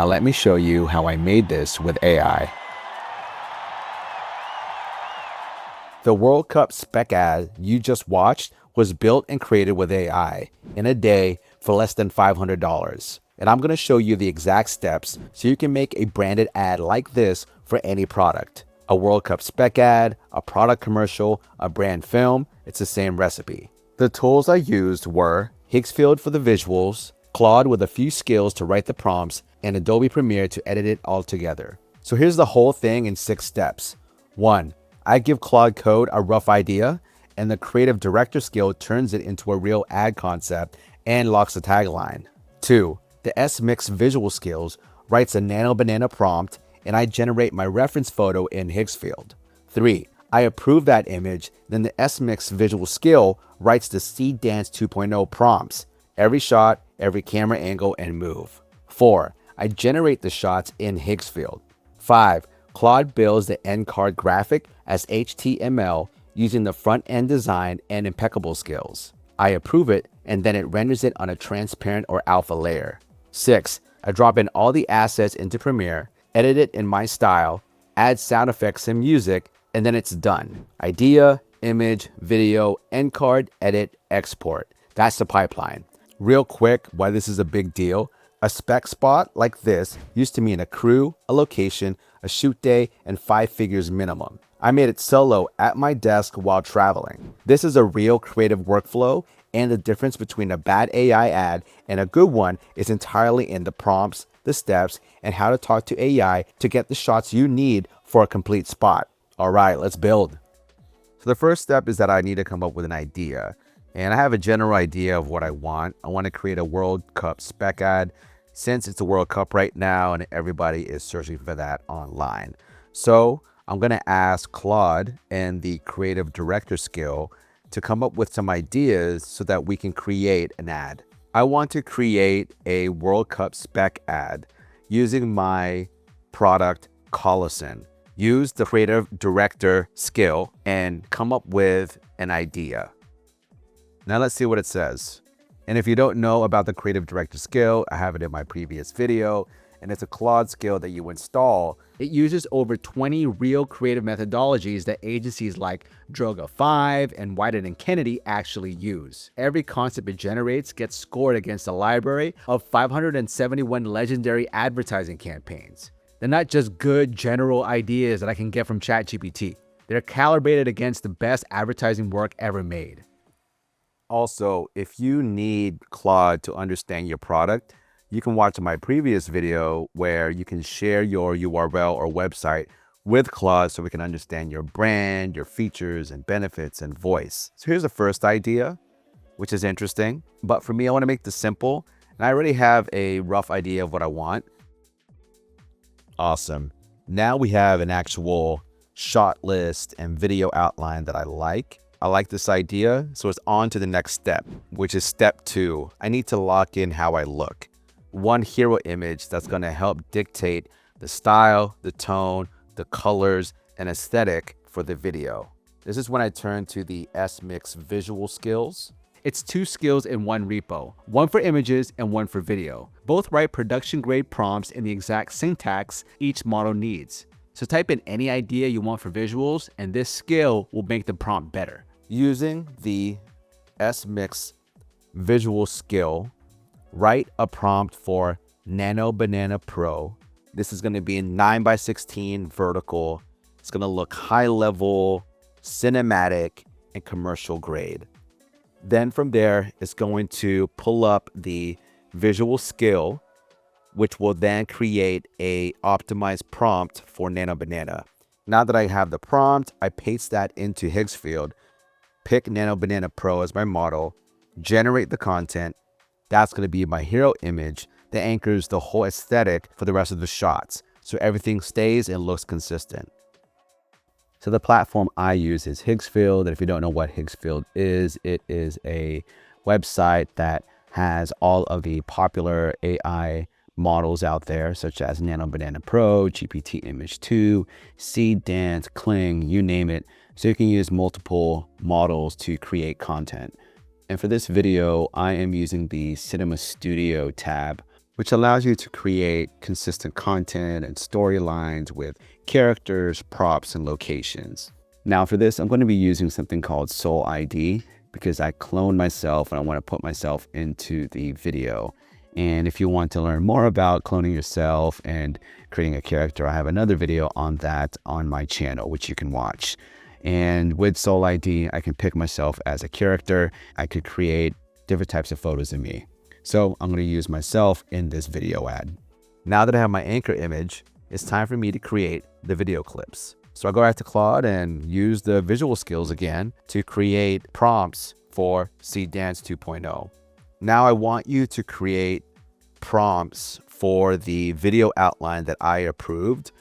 Now let me show you how I made this with AI. The World Cup spec ad you just watched was built and created with AI in a day for less than $500. And I'm going to show you the exact steps so you can make a branded ad like this for any product. A World Cup spec ad, a product commercial, a brand film, it's the same recipe. The tools I used were Higgsfield for the visuals, Claude with a few skills to write the prompts, and Adobe Premiere to edit it all together. So here's the whole thing in 6 steps. 1. I give Claude Code a rough idea, and the creative director skill turns it into a real ad concept and locks the tagline. 2. The S-Mix visual skills writes a Nano Banana prompt, and I generate my reference photo in Higgsfield. 3. I approve that image, then the S-Mix visual skill writes the Seedance 2.0 prompts, every shot, every camera angle, and move. 4. I generate the shots in Higgsfield. 5. Claude builds the end card graphic as HTML using the Frontend Design and Impeccable skills. I approve it, and then it renders it on a transparent or alpha layer. 6. I drop in all the assets into Premiere, edit it in my style, add sound effects and music, and then it's done. Idea, image, video, end card, edit, export. That's the pipeline. Real quick, why this is a big deal. A spec spot like this used to mean a crew, a location, a shoot day, and 5 figures minimum. I made it solo at my desk while traveling. This is a real creative workflow, and the difference between a bad AI ad and a good one is entirely in the prompts, the steps, and how to talk to AI to get the shots you need for a complete spot. All right, let's build. So the first step is that I need to come up with an idea. And I have a general idea of what I want. I want to create a World Cup spec ad since it's a World Cup right now and everybody is searching for that online. So I'm going to ask Claude and the creative director skill to come up with some ideas so that we can create an ad. I want to create a World Cup spec ad using my product Collison. Use the creative director skill and come up with an idea. Now let's see what it says. And if you don't know about the creative director skill, I have it in my previous video, and it's a Claude skill that you install. It uses over 20 real creative methodologies that agencies like Droga5 and Whiten & Kennedy actually use. Every concept it generates gets scored against a library of 571 legendary advertising campaigns. They're not just good general ideas that I can get from ChatGPT. They're calibrated against the best advertising work ever made. Also, if you need Claude to understand your product, you can watch my previous video where you can share your URL or website with Claude so we can understand your brand, your features and benefits and voice. So here's the first idea, which is interesting. But for me, I want to make this simple. And I already have a rough idea of what I want. Awesome. Now we have an actual shot list and video outline that I like. I like this idea, so it's on to the next step, which is step 2. I need to lock in how I look. One hero image that's going to help dictate the style, the tone, the colors, and aesthetic for the video. This is when I turn to the S-Mix visual skills. It's 2 skills in one repo, one for images and one for video. Both write production-grade prompts in the exact syntax each model needs. So type in any idea you want for visuals, and this skill will make the prompt better. Using the S-Mix visual skill, write a prompt for Nano Banana Pro. This is going to be in 9:16 vertical. It's going to look high level, cinematic, and commercial grade. Then from there, it's going to pull up the visual skill, which will then create a optimized prompt for Nano Banana. Now that I have the prompt, I paste that into Higgsfield, pick Nano Banana Pro as my model, generate the content. That's going to be my hero image that anchors the whole aesthetic for the rest of the shots, so everything stays and looks consistent. So the platform I use is Higgsfield. And if you don't know what Higgsfield is, it is a website that has all of the popular AI models out there, such as Nano Banana Pro, GPT Image 2, Seedance, Kling, you name it. So you can use multiple models to create content. And for this video, I am using the Cinema Studio tab which allows you to create consistent content and storylines with characters, props, and locations. Now for this, I'm going to be using something called Soul ID because I cloned myself and I want to put myself into the video. And if you want to learn more about cloning yourself and creating a character, I have another video on that on my channel, which you can watch. And with Soul ID, I can pick myself as a character. I could create different types of photos of me. So I'm going to use myself in this video ad. Now that I have my anchor image, it's time for me to create the video clips. So I go back to Claude and use the visual skills again to create prompts for Seedance 2.0. Now I want you to create prompts for the video outline that I approved,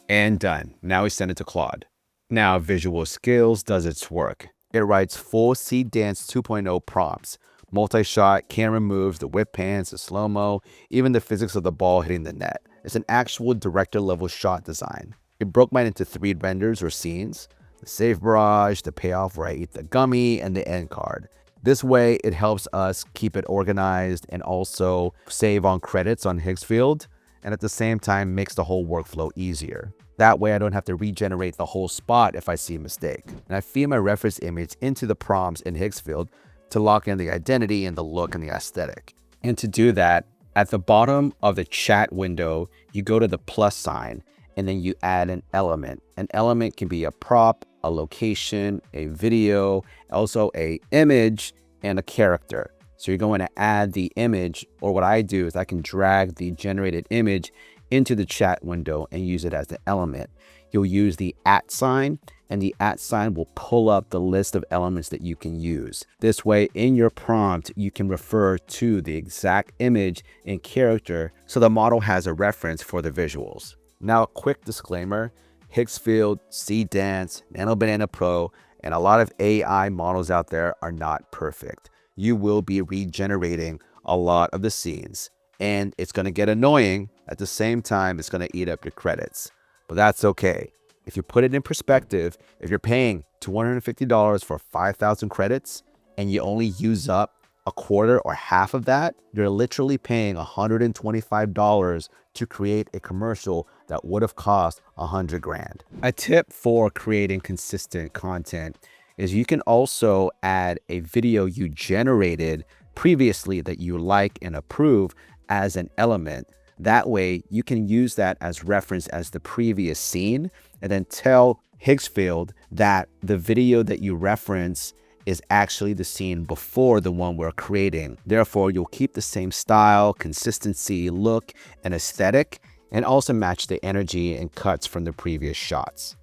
and done. Now we send it to Claude. Now Visual Skills does its work. It writes full Seedance 2.0 prompts. Multi-shot, camera moves, the whip pans, the slow-mo, even the physics of the ball hitting the net. It's an actual director level shot design. It broke mine into 3 renders or scenes: the save barrage, the payoff right, the gummy, and the end card. This way, it helps us keep it organized and also save on credits on Higgsfield, and at the same time makes the whole workflow easier. That way I don't have to regenerate the whole spot if I see a mistake. And I feed my reference image into the prompts in Higgsfield to lock in the identity and the look and the aesthetic. And to do that, at the bottom of the chat window, you go to the plus sign and then you add an element. An element can be a prop, a location, a video, also an image, and a character. So you're going to add the image, or what I do is I can drag the generated image into the chat window and use it as the element. You'll use the @ sign, and the @ sign will pull up the list of elements that you can use. This way, in your prompt, you can refer to the exact image and character so the model has a reference for the visuals. Now, a quick disclaimer: Higgsfield, Seedance, Nano Banana Pro, and a lot of AI models out there are not perfect. You will be regenerating a lot of the scenes, and it's going to get annoying. At the same time, it's going to eat up your credits, but that's okay. If you put it in perspective, if you're paying $250 for 5,000 credits and you only use up a quarter or half of that, you're literally paying $125 to create a commercial that would have cost 100 grand. A tip for creating consistent content is you can also add a video you generated previously that you like and approve as an element. That way you can use that as reference as the previous scene, and then tell Higgsfield that the video that you reference is actually the scene before the one we're creating. Therefore, you'll keep the same style, consistency, look, and aesthetic, and also match the energy and cuts from the previous shots.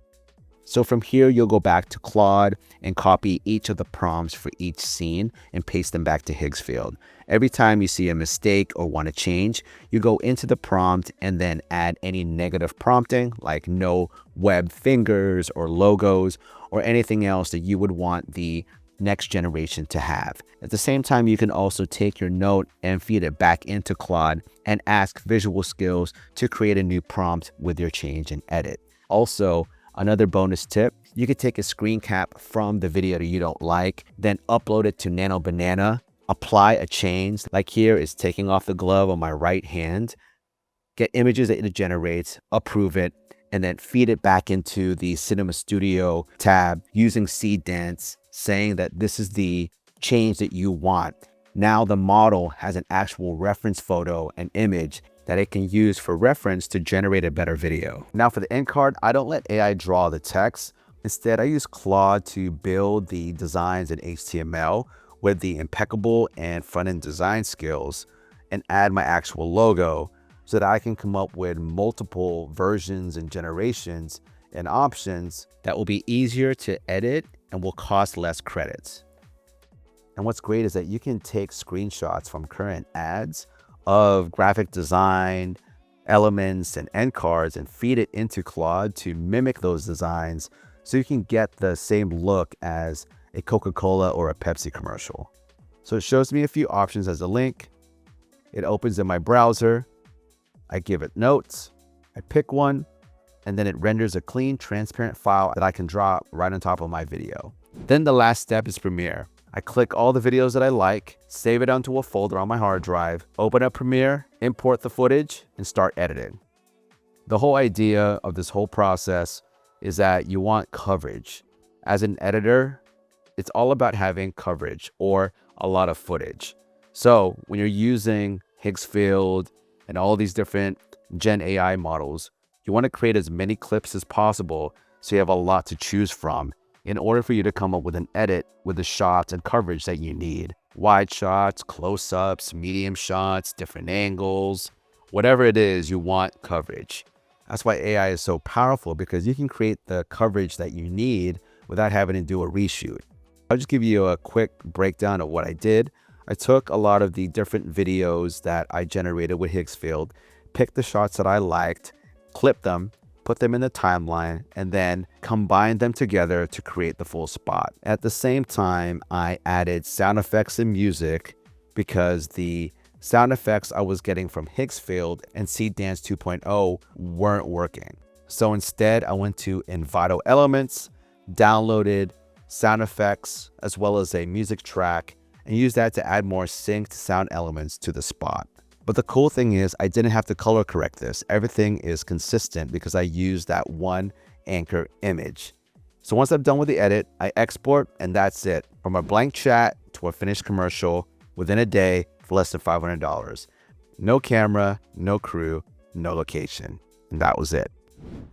So from here, you'll go back to Claude and copy each of the prompts for each scene and paste them back to Higgsfield. Every time you see a mistake or want to change, you go into the prompt and then add any negative prompting like no web fingers or logos or anything else that you would want the next generation to have. At the same time, you can also take your note and feed it back into Claude and ask Visual Skills to create a new prompt with your change and edit. Also, another bonus tip, you could take a screen cap from the video that you don't like, then upload it to Nano Banana, apply a change, like here is taking off the glove on my right hand, get images that it generates, approve it, and then feed it back into the Cinema Studio tab using Seedance, saying that this is the change that you want. Now the model has an actual reference photo and image that it can use for reference to generate a better video. Now for the end card, I don't let AI draw the text. Instead, I use Claude to build the designs in HTML with the Impeccable and Frontend Design skills and add my actual logo so that I can come up with multiple versions and generations and options that will be easier to edit and will cost less credits. And what's great is that you can take screenshots from current ads of graphic design elements and end cards and feed it into Claude to mimic those designs so you can get the same look as a Coca-Cola or a Pepsi commercial. So it shows me a few options as a link. It opens in my browser. I give it notes. I pick one, and then it renders a clean, transparent file that I can drop right on top of my video. Then the last step is Premiere. I click all the videos that I like, save it onto a folder on my hard drive, open up Premiere, import the footage, and start editing. The whole idea of this whole process is that you want coverage. As an editor, it's all about having coverage or a lot of footage. So when you're using Higgsfield and all these different Gen AI models, you want to create as many clips as possible so you have a lot to choose from in order for you to come up with an edit with the shots and coverage that you need. Wide shots, close-ups, medium shots, different angles, whatever it is, you want coverage. That's why AI is so powerful, because you can create the coverage that you need without having to do a reshoot. I'll just give you a quick breakdown of what I did. I took a lot of the different videos that I generated with Higgsfield, picked the shots that I liked, clipped them, put them in the timeline, and then combined them together to create the full spot. At the same time, I added sound effects and music because the sound effects I was getting from Higgsfield and Seedance 2.0 weren't working. So instead, I went to Envato Elements, downloaded sound effects as well as a music track, and used that to add more synced sound elements to the spot. But the cool thing is I didn't have to color correct this. Everything is consistent because I used that one anchor image. So once I'm done with the edit, I export, and that's it. From a blank chat to a finished commercial within a day for less than $500. No camera, no crew, no location. And that was it.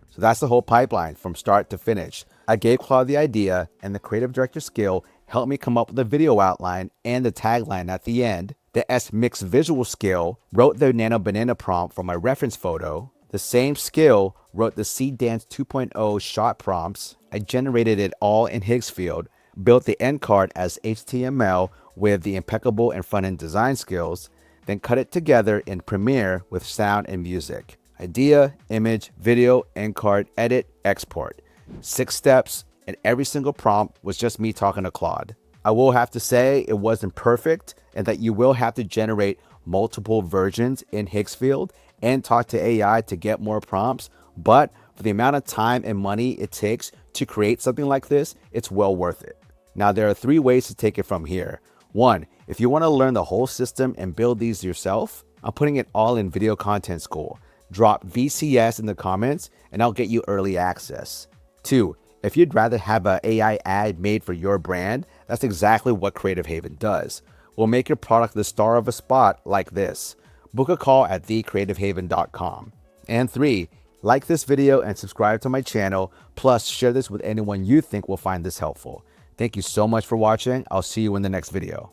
So that's the whole pipeline from start to finish. I gave Claude the idea, and the creative director skill helped me come up with the video outline and the tagline at the end. The S-Mix visual skill wrote the Nano Banana prompt for my reference photo. The same skill wrote the Seedance 2.0 shot prompts. I generated it all in Higgsfield, built the end card as HTML with the Impeccable and Frontend Design skills, then cut it together in Premiere with sound and music. Idea, image, video, end card, edit, export. 6 steps, and every single prompt was just me talking to Claude. I will have to say it wasn't perfect, and that you will have to generate multiple versions in Higgsfield and talk to AI to get more prompts. But for the amount of time and money it takes to create something like this, it's well worth it. Now, there are 3 ways to take it from here. 1, if you want to learn the whole system and build these yourself, I'm putting it all in Video Content School. Drop VCS in the comments and I'll get you early access. 2, if you'd rather have an AI ad made for your brand, that's exactly what Creative Haven does. We'll make your product the star of a spot like this. Book a call at thecreativehaven.com. And 3, like this video and subscribe to my channel, plus share this with anyone you think will find this helpful. Thank you so much for watching. I'll see you in the next video.